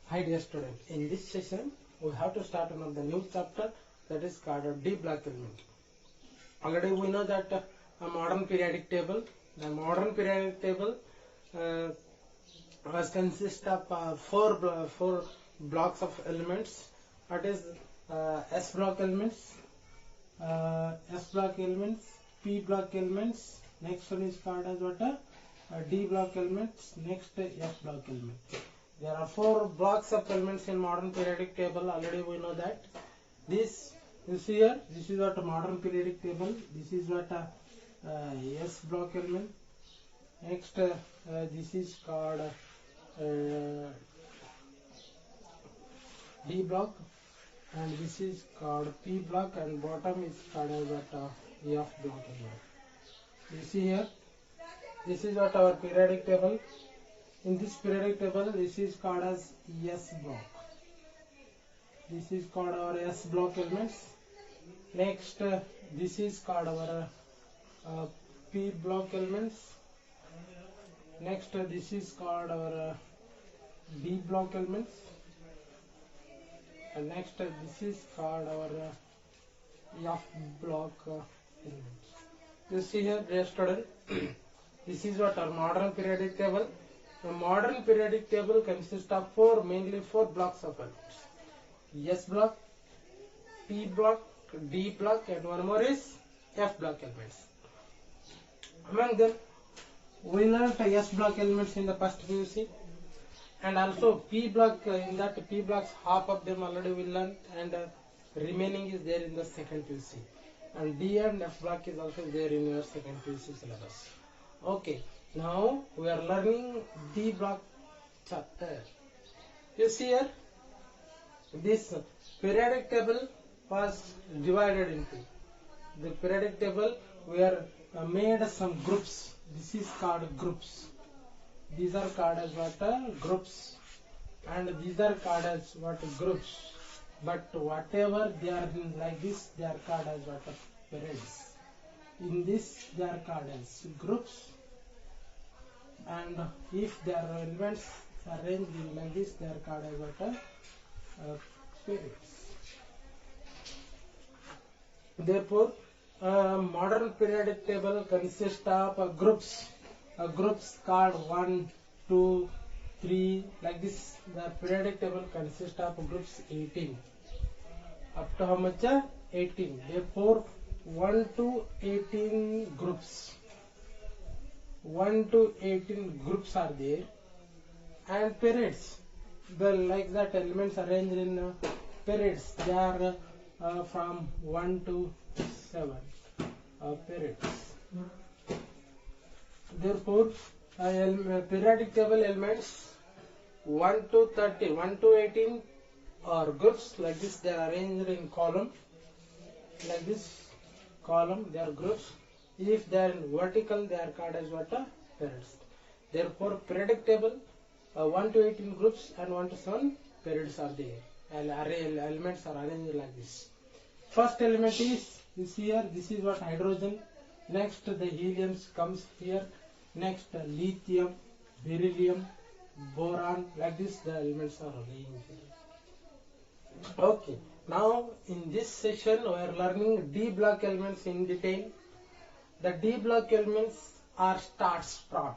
Hi dear student, in this session we have to start one of the new chapter that is called a D block element. Already we know that a modern periodic table, the modern periodic table was consist of four blocks of elements. That is S block elements, P block elements. Next one is called as what D block elements. Next F block element. There are four blocks of elements in modern periodic table. Already we know that. This you see here. This is what a modern periodic table. This is what S block element. Next, this is called D block, and this is called P block, and bottom is called as what F block element. You see here. This is what our periodic table. In this periodic table, this is called as S block. This is called our S block elements. Next, this is called our P block elements. Next, this is called our D block elements. And next, this is called our F block elements. You see here, dear student, this is what our modern periodic table. The modern periodic table consists of mainly four blocks of elements: S block, P block, D block, and one more is F block elements. Among them, we learned S block elements in the first PUC, and also P block. In that P blocks, half of them already we learned, and remaining is there in the second PUC. And D and F block is also there in your second PUC syllabus. Okay. Now we are learning D block chapter. You see here, this periodic table was divided into. The periodic table we are made some groups. This is called groups. These are called as what groups, and these are called as what groups. But whatever they are like this, they are called as what periods. In this, they are called as groups. And if their elements are arranged in like this, they are called as what periods. Therefore, modern periodic table consists of groups. Groups called 1, 2, 3 like this. The periodic table consists of groups 18. Up to how much? 18. Therefore, 1 to 18 groups. 1 to 18 groups are there, and periods, like that elements arranged in periods, they are from 1 to 7 periods. Therefore, periodic table elements 1 to 30, 1 to 18 are groups like this. They are arranged in column like this. Column, they are groups. If they are in vertical, they are called as what? Periods. Therefore, periodic table 1 to 18 groups and 1 to 7 periods are there. Elements are arranged like this. First element is here. This is what hydrogen. Next, the helium comes here. Next, lithium, beryllium, boron. Like this, the elements are arranged here. Okay. Now, in this session, we are learning D block elements in detail. The D block elements are starts from.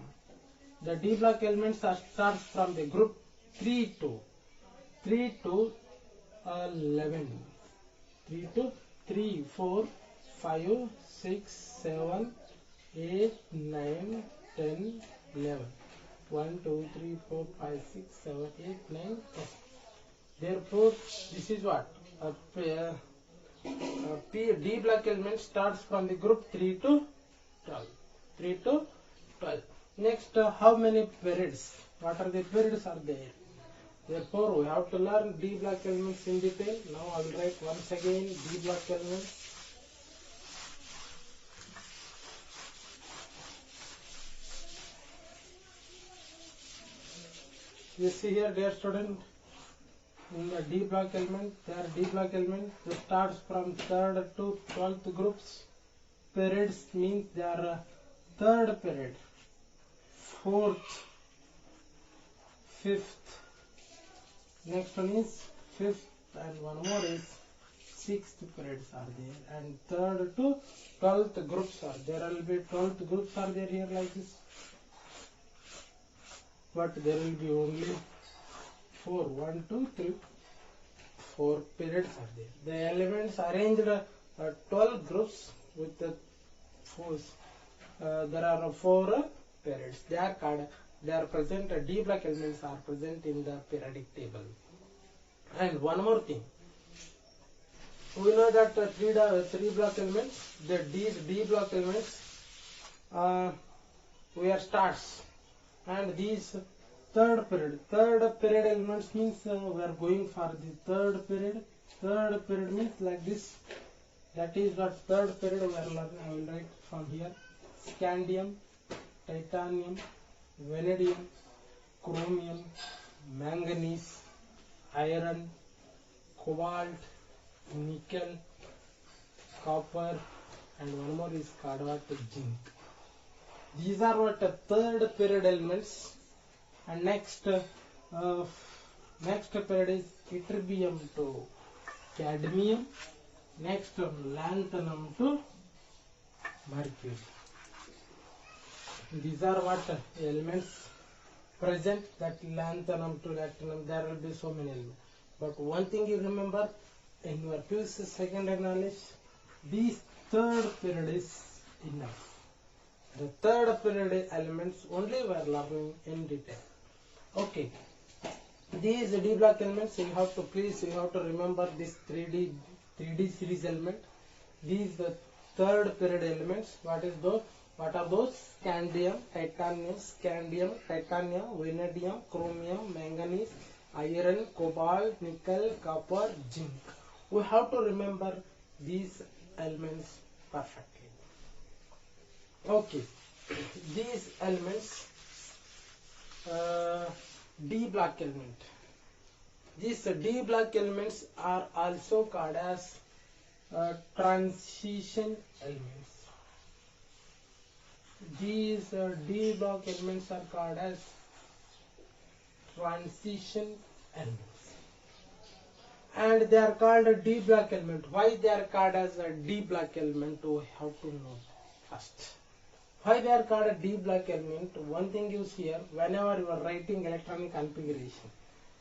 The D block elements are starts from the group 3 to 11. 3 to 3, 4, 5, 6, 7, 8, 9, 10, 11. 1, 2, 3, 4, 5, 6, 7, 8, 9, 10. Therefore, this is what? D block element starts from the group 3 to 12. 3 to 12. Next, how many periods? What are the periods are there? Therefore, we have to learn D block elements in detail. Now, I will write once again D block elements. You see here, dear student, in the D block element, there D block element starts from 3rd to 12th groups. Periods means they are 3rd period, 4th, 5th, Next one is fifth, and one more is sixth periods are there, and third to 12th groups are there. Will be 12th groups are there here like this, but there will be only 4, 1, 2, 3, 4 periods are there. The elements arranged 12 groups with the force. There are 4 periods. They are called. They are present. D block elements are present in the periodic table. And one more thing, we know that 3 block elements, these D block elements, we are stars, and these third period elements means we are going for the third period. Third period means like this. That is what third period we are learning. I will write from here: scandium, titanium, vanadium, chromium, manganese, iron, cobalt, nickel, copper, and one more is called what? Zinc. These are what third period elements. And next period is ytterbium to cadmium. Next lanthanum to mercury. These are what elements present, that lanthanum to lanthanum. There will be so many elements. But one thing you remember in your PUC secondary knowledge, this third period is enough. The third period elements only we are learning in detail. Okay. These D block elements you have to remember this 3D series element. These the third period elements. What are those? Scandium, titanium, vanadium, chromium, manganese, iron, cobalt, nickel, copper, zinc. We have to remember these elements perfectly. Okay, these elements, D block element. These D block elements are also called as transition elements. These D block elements are called as transition elements. And they are called a D block element. Why they are called as a D block element? We have to know first. Why they are called a D block element? One thing you see here, whenever you are writing electronic configuration,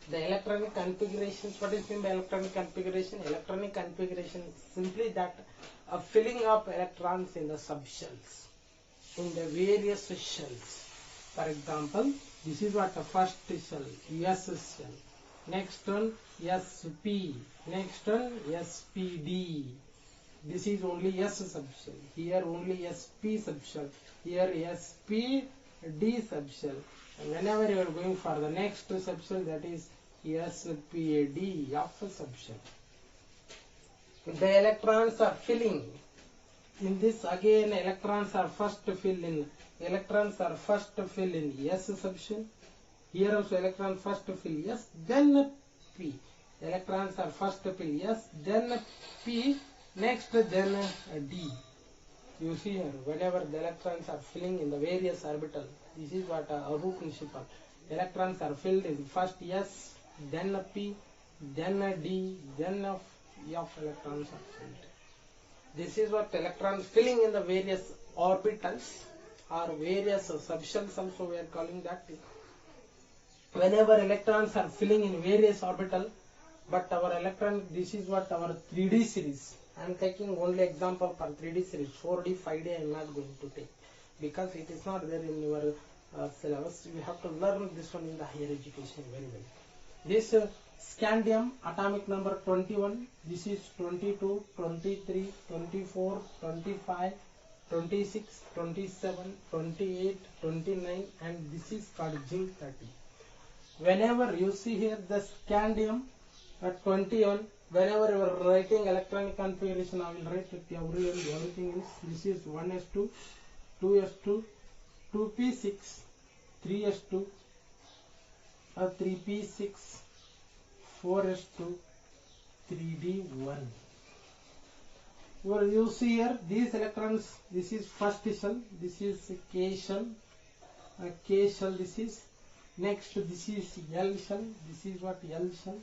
the electronic configurations, what is meant by electronic configuration? Electronic configuration is simply that a filling of electrons in the subshells, in the various shells. For example, this is what the first shell, S shell. Next one, SP. Next one, SPD. This is only S subshell. Here only SP subshell. Here SPD subshell. And whenever you are going for the next subshell, that is SPAD of subshell. The electrons are filling. In this again, electrons are first filled in. Electrons are first filled in S subshell. Here also electron first fill S, then P. Electrons are first fill S, then P, next then D. You see here, whenever the electrons are filling in the various orbital, this is what a root principle. Electrons are filled in first S, then P, then D, then F electrons are filled. This is what electrons filling in the various orbitals or various subshells also we are calling that. Whenever electrons are filling in various orbital, but our electron, this is what our 3D series. I am taking only example for 3D series. 4D, 5D I am not going to take because it is not there in your syllabus. You have to learn this one in the higher education very well. This scandium atomic number 21. This is 22, 23, 24, 25, 26, 27, 28, 29, and this is called zinc 30. Whenever you see here the scandium at 21, whenever you are writing electronic configuration, I will write with everything is, this is 1s2, 2s2, 2p6, 3s2, 3p6, 4s2, 3d1. Well, you see here these electrons, this is first shell, this is K shell, this is Next, this is L shell. This is what L shell.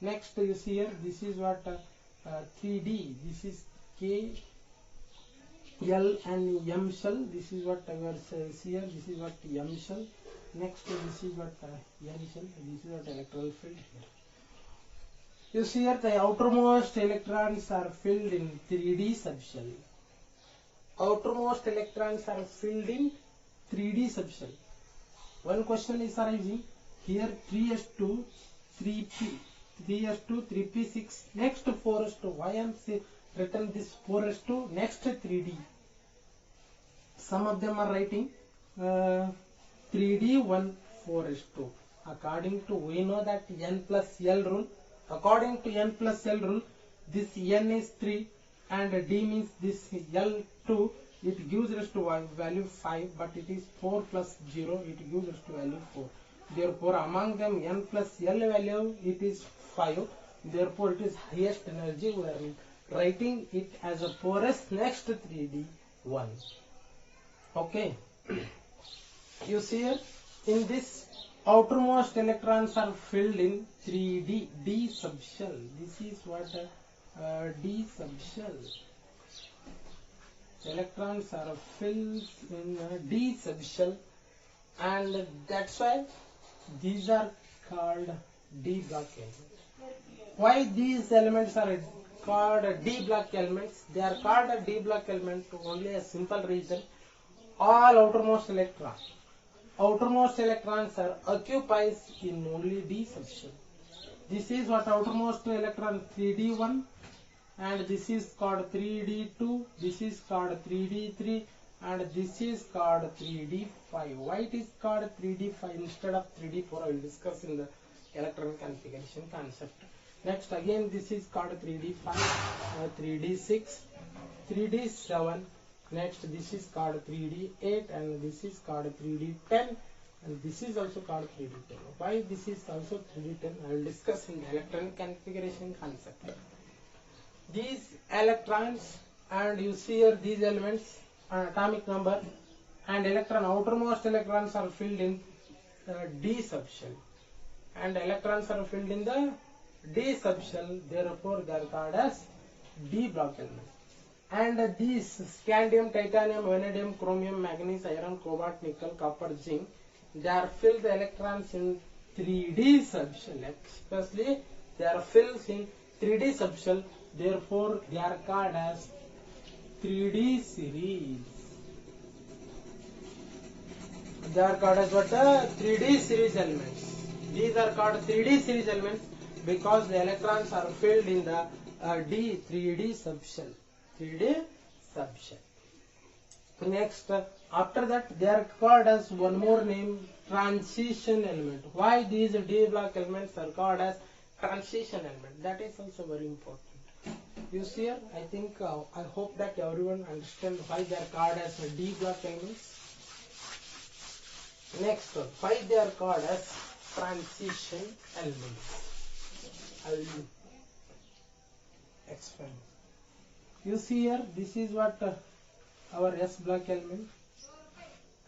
Next, you see here, this is what 3D. This is K, L and M shell. This is what our see here. This is what M shell. Next, this is what N shell. This is what electron field here. You see here, the outermost electrons are filled in 3D subshell. Outermost electrons are filled in 3D subshell. One question is arising here: 3s2, 3p, 3s2, 3p6. Next 4s2. Why I am written this 4s2? Next 3D. Some of them are writing 3D 1 4s2. According to, we know that n plus L rule. According to n plus L rule, this n is 3 and d means this L2. It gives us to value 5, but it is 4 plus 0. It gives us to value 4. Therefore, among them n plus L value it is 5. Therefore, it is highest energy. We are writing it as a 4s. Next 3D 1. Okay. You see here, in this outermost electrons are filled in 3D D subshell. This is what D subshell. Electrons are filled in D subshell, and that's why these are called D block elements. Why these elements are called D block elements? They are called a D block element for only a simple reason. All outermost electrons are occupied in only D subshell. This is what outermost electron 3D1, and this is called 3D2, this is called 3D3, and this is called 3D5. Why it is called 3D5 instead of 3D4? I will discuss in the electron configuration concept. Next, again this is called 3D5, 3D6, 3D7. Next, this is called 3D8, and this is called 3D10, and this is also called 3D10. Why this is also 3D10? I will discuss in the electron configuration concept. These electrons, and you see here these elements, atomic number, and electron, outermost electrons are filled in D subshell, and electrons are filled in the D subshell. Therefore, they are called as D block elements. And these scandium, titanium, vanadium, chromium, manganese, iron, cobalt, nickel, copper, zinc, they are filled the electrons in 3D subshell. Especially they are filled in 3D subshell. Therefore, they are called as 3D series. They are called as what? 3D series elements. These are called 3D series elements because the electrons are filled in the 3D subshell. 3D subshell. Next, after that, they are called as one more name, transition element. Why these D block elements are called as transition element? That is also very important. You see here, I think, I hope that everyone understands why they are called as D block elements. Next, why they are called as transition elements? I will explain. You see here, this is what our S block element,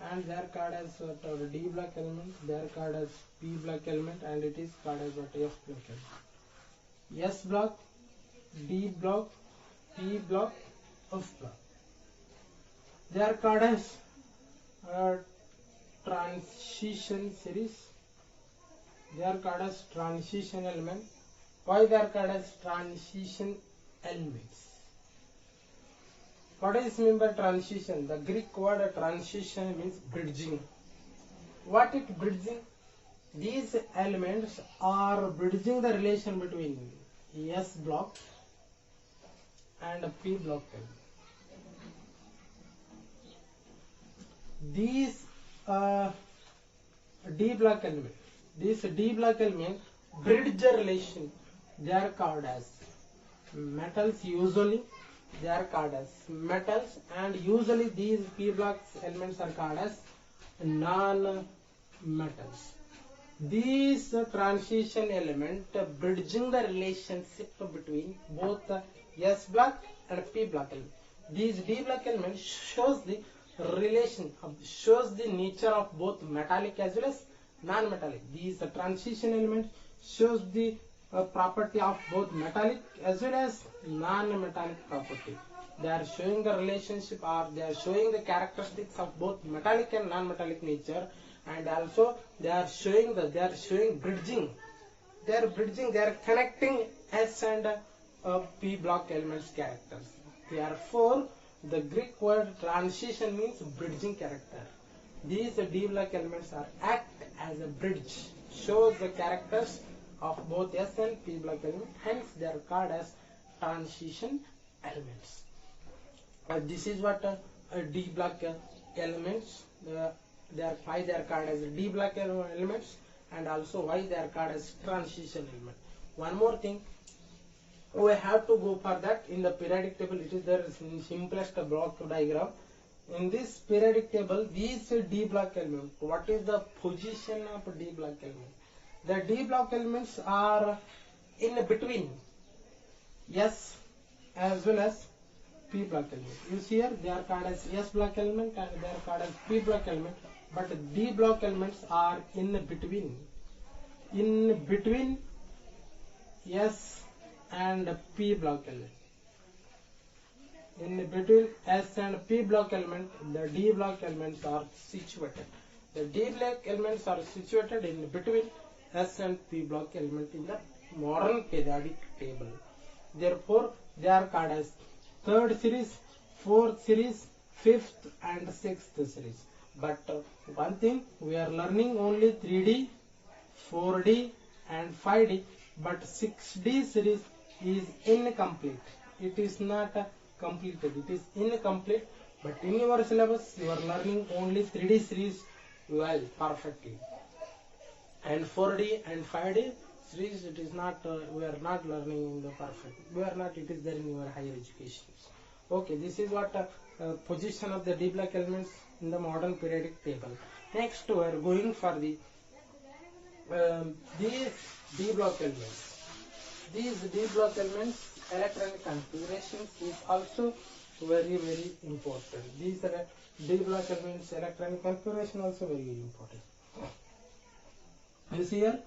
and they are called as what our D block element, they are called as P block element, and it is called as what F block element. S block, D block, P block, F block. They are called as transition series. They are called as transition element. Why they are called as transition elements? What is meant by transition? The Greek word transition means bridging. What is bridging? These elements are bridging the relation between S block and P block element. These D block element, this D block element bridge the relation. They are called as metals. Usually they are called as metals, and usually these P block elements are called as non-metals. These transition element bridging the relationship between both S block and P block element. These D block elements shows the relation, shows the nature of both metallic as well as non-metallic. These transition elements shows the property of both metallic as well as non-metallic property. They are showing the relationship, or they are showing the characteristics of both metallic and non-metallic nature, and also they are showing bridging. They are connecting S and P block elements characters. Therefore, the Greek word transition means bridging character. These D block elements are act as a bridge, shows the characters of both S and P block elements. Hence, they are called as transition elements. This is what D block elements. They are called as D block elements, and also why they are called as transition element. One more thing, we have to go for that. In the periodic table, it is the simplest block diagram. In this periodic table, these D block elements, what is the position of D block element? The D block elements are in between S as well as P block element. You see here, they are called as S block element and they are called as P block element, but D block elements are in between S and P block element. In between S and P block element, the D block elements are situated. The D block elements are situated in between S and P block element in the modern periodic table. Therefore, they are called as third series, fourth series, fifth and sixth series. But one thing, we are learning only 3D, 4D and 5D, but 6D series is incomplete. It is not completed. It is incomplete. But in your syllabus, you are learning only 3D series well, perfectly. And 4D and 5D series, it is not, we are not learning in the perfect. We are not, it is there in your higher education. Okay, this is what position of the D block elements in the modern periodic table. Next, we are going for the these D block elements. These D block elements, electronic configurations is also very important. These are D block elements, electronic configuration also very important. You see here,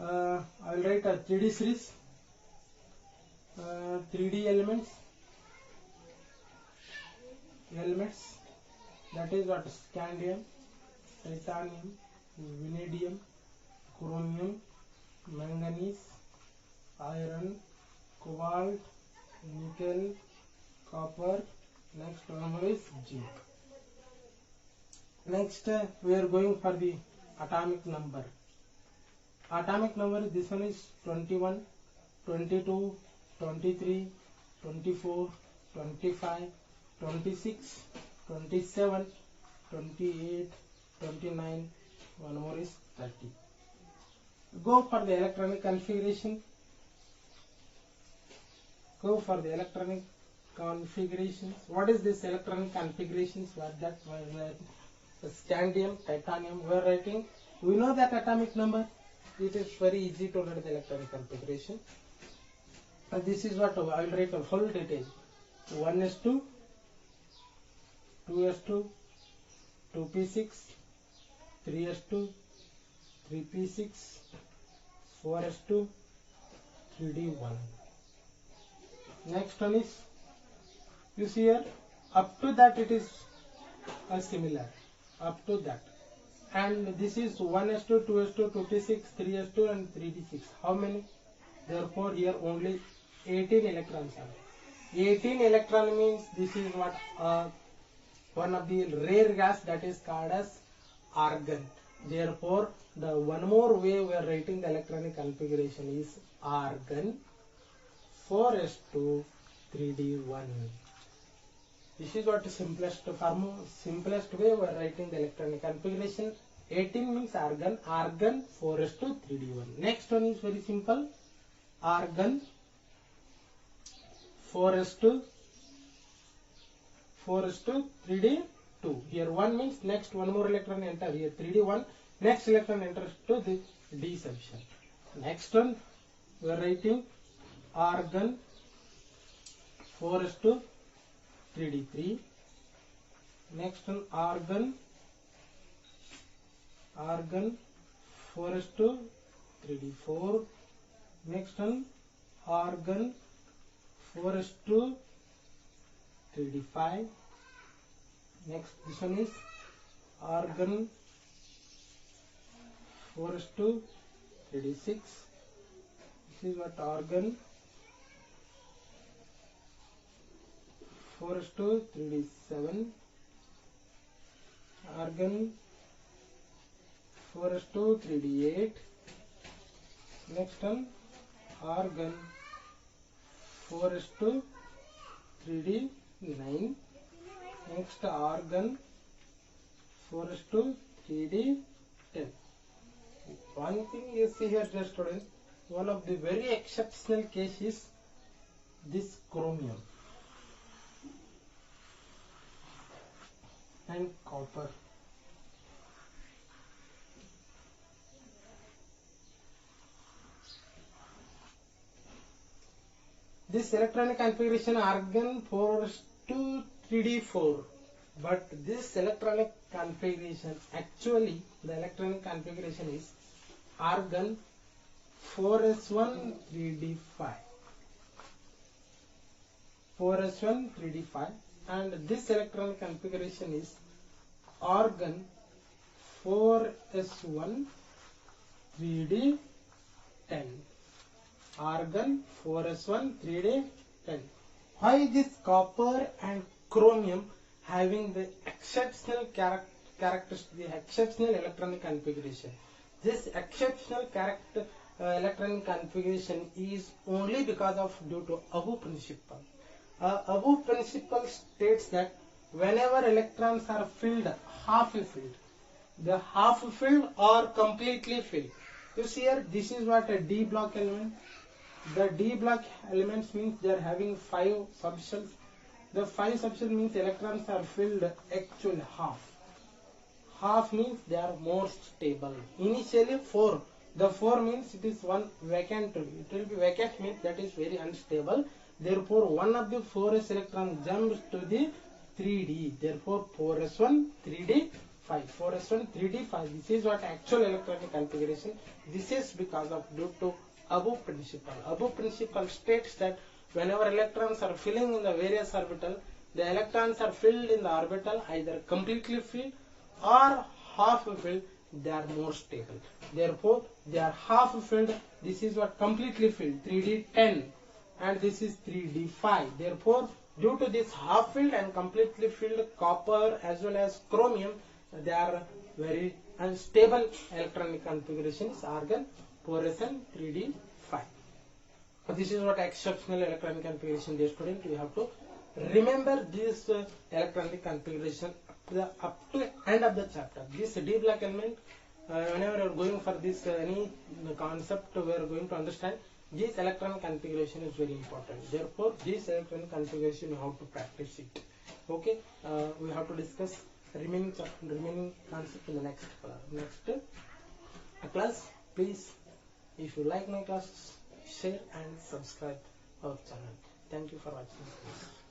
I will write a 3D series, 3D elements, that is what scandium, titanium, vanadium, chromium, manganese, iron, cobalt, nickel, copper. Next one is zinc. Next, we are going for the atomic number. Atomic number, this one is 21, 22, 23, 24, 25, 26, 27, 28, 29, one more is 30. Go for the electronic configuration. Go for the electronic configurations. What is this electronic configurations? What that? Scandium, titanium, we are writing. We know that atomic number. It is very easy to write the electronic configuration. And this is what I will write a full detail. 1s2, 2s2, 2p6, 3s2, 3p6, 4s2, 3d1. Next one is, you see here, up to that it is similar, up to that. And this is 1s2, 2s2, 2p6, 3s2 and 3d6. How many? Therefore, here only 18 electrons are. 18 electron means this is what one of the rare gas that is called as argon. Therefore, the one more way we are writing the electronic configuration is argon 4s2 3d1. This is what simplest way we are writing the electronic configuration. 18 means argon, argon 4s2 3d1. Next one is very simple, argon 4s2 3d2. Here 1 means next one more electron enter here 3d1. Next electron enters to the d substitution. Next one we are writing argon 4s2 3d3. Next one argon 4:3D4. Next one, argon 4:3D5. Next, this one is argon 4:3D6. This is what argon 4:3D7. Argon 4:3D8. Next one, argon 4:3D9. Next, argon 4:3D10. One thing you see here, dear students, one of the very exceptional case is this chromium and copper. This electronic configuration argon 4:3D4, but this electronic configuration, actually the electronic configuration is argon 4s1 3d5, and this electronic configuration is argon 4s1 3d10. Argon 4s1 3d10. Why this copper and chromium having the exceptional characteristic, the exceptional electronic configuration? This exceptional electronic configuration is only because of due to Abu principle. Abu principle states that whenever electrons are filled, half filled, the half filled or completely filled. You see here, this is what a D block element. The D block elements means they are having 5 subshells. The 5 subshell means electrons are filled actually half. Half means they are more stable. Initially 4. The 4 means it is one vacant. It will be vacant means that is very unstable. Therefore, one of the 4s electron jumps to the 3D. Therefore, 4s1 3d5. 4s1 3d5. This is what actual electronic configuration. This is because of due to Abu principle. Abu principle states that whenever electrons are filling in the various orbital, the electrons are filled in the orbital either completely filled or half filled, they are more stable. Therefore, they are half filled. This is what completely filled, 3d10, and this is 3d5. Therefore, due to this half filled and completely filled copper as well as chromium, they are very unstable electronic configurations, argon 4s1 3d5. This is what exceptional electronic configuration, dear student. You have to remember this electronic configuration up to end of the chapter. This D block element, whenever you are going for this any concept, we are going to understand this electronic configuration is very important. Therefore, this electronic configuration you have to practice it. Okay, we have to discuss remaining concept in the next class. Please, if you like my classes, share and subscribe our channel. Thank you for watching this.